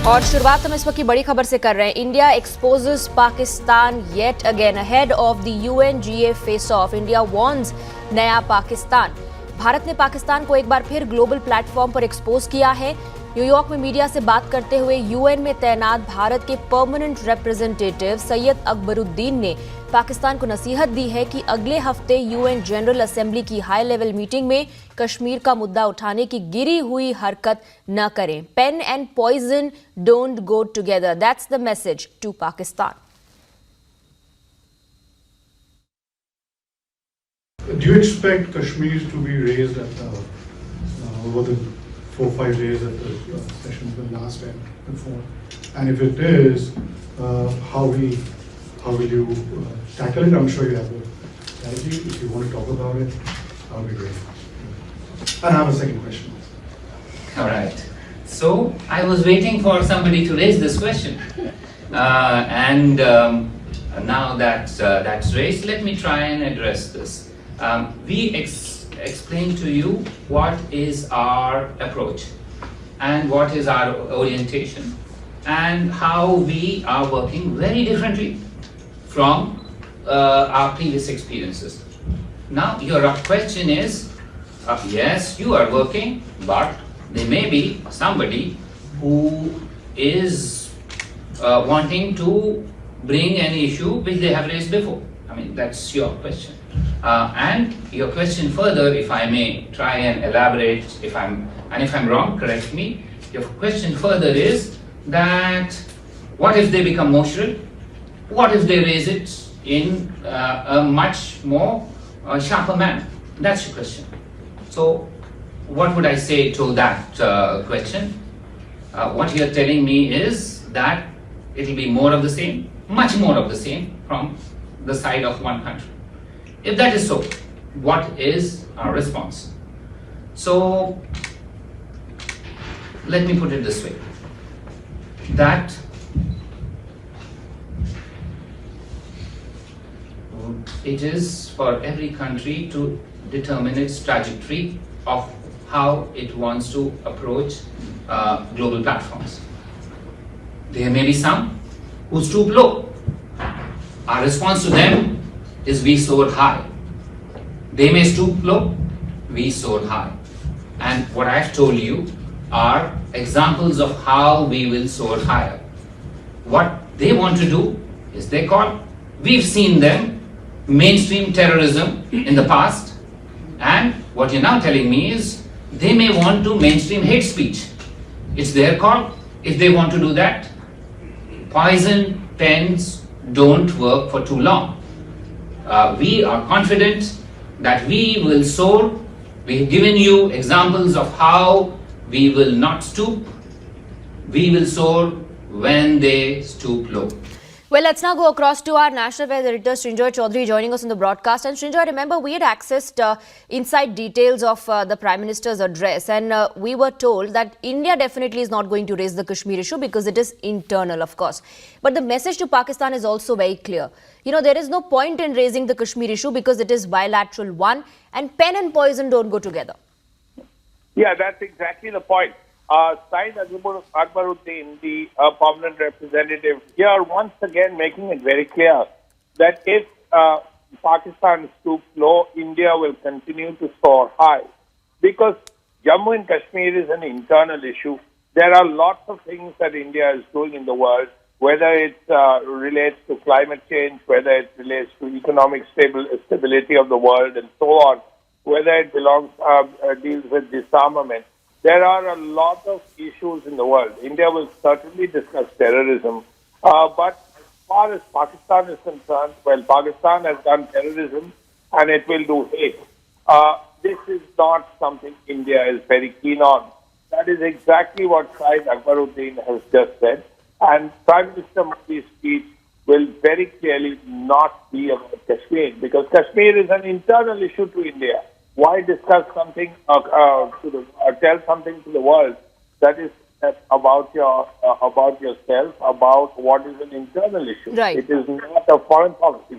और शुरुआत हम इस वक्त की बड़ी खबर से कर रहे हैं। India exposes Pakistan yet again ahead of the UNGA face of. India warns नया पाकिस्तान। भारत ने पाकिस्तान को एक बार फिर ग्लोबल प्लेटफॉर्म पर एक्सपोज किया है। न्यूयॉर्क में मीडिया से बात करते हुए UN में तैनात भारत के परमानेंट रिप्रेजेंटेटिव सैयद अकबरुद्दीन ने पाकिस्तान को नसीहत दी है कि अगले हफ्ते UN जनरल असेंबली की हाई लेवल मीटिंग में कश्मीर का मुद्दा उठाने की गिरी हुई हरकत न करें। Pain and poison don't go together, that's the message to Pakistan. Do you expect Kashmir to be raised at over the 4-5 days that the sessions will last and before? And if it is, how will you tackle it? I'm sure you have a strategy. If you want to talk about it, that would be great. And I have a second question. All right. So I was waiting for somebody to raise this question, and now that's raised, let me try and address this. We explained to you what is our approach and what is our orientation and how we are working very differently from our previous experiences. Now your question is, yes, you are working, but there may be somebody who is wanting to bring an issue which they have raised before. I mean, that's your question. And your question further, if I may try and elaborate, if I'm wrong, correct me. Your question further is that what if they become more shrill? What if they raise it in a much more sharper manner? That's your question. So what would I say to that question? What you're telling me is that it will be more of the same, much more of the same from the side of one country. If that is so, what is our response? So let me put it this way, that it is for every country to determine its trajectory of how it wants to approach global platforms. There may be some who stoop low. Our response to them is we soar high. They may stoop low, we soar high. And what I've told you are examples of how we will soar higher. What they want to do is they call, we've seen them, mainstream terrorism in the past, and what you're now telling me is they may want to mainstream hate speech. It's their call. If they want to do that, poison pens don't work for too long. We are confident that we will soar. We have given you examples of how we will not stoop. We will soar when they stoop low. Well, let's now go across to our National Affairs Editor, Srinjoy Chaudhary, joining us on the broadcast. And Srinjoy, remember, we had accessed inside details of the Prime Minister's address, and we were told that India definitely is not going to raise the Kashmir issue because it is internal, of course. But the message to Pakistan is also very clear. You know, there is no point in raising the Kashmir issue because it is bilateral one, and pen and poison don't go together. Yeah, that's exactly the point. Syed Akbaruddin, the permanent representative, here once again making it very clear that if Pakistan stoops low, India will continue to soar high. Because Jammu and Kashmir is an internal issue. There are lots of things that India is doing in the world, whether it relates to climate change, whether it relates to economic stability of the world and so on, whether it deals with disarmament. There are a lot of issues in the world. India will certainly discuss terrorism. But as far as Pakistan is concerned, well, Pakistan has done terrorism and it will do hate. This is not something India is very keen on. That is exactly what Syed Akbaruddin has just said. And Prime Minister Modi's speech will very clearly not be about Kashmir, because Kashmir is an internal issue to India. Why discuss something, tell something to the world that is about yourself, about what is an internal issue? Right. It is not a foreign policy.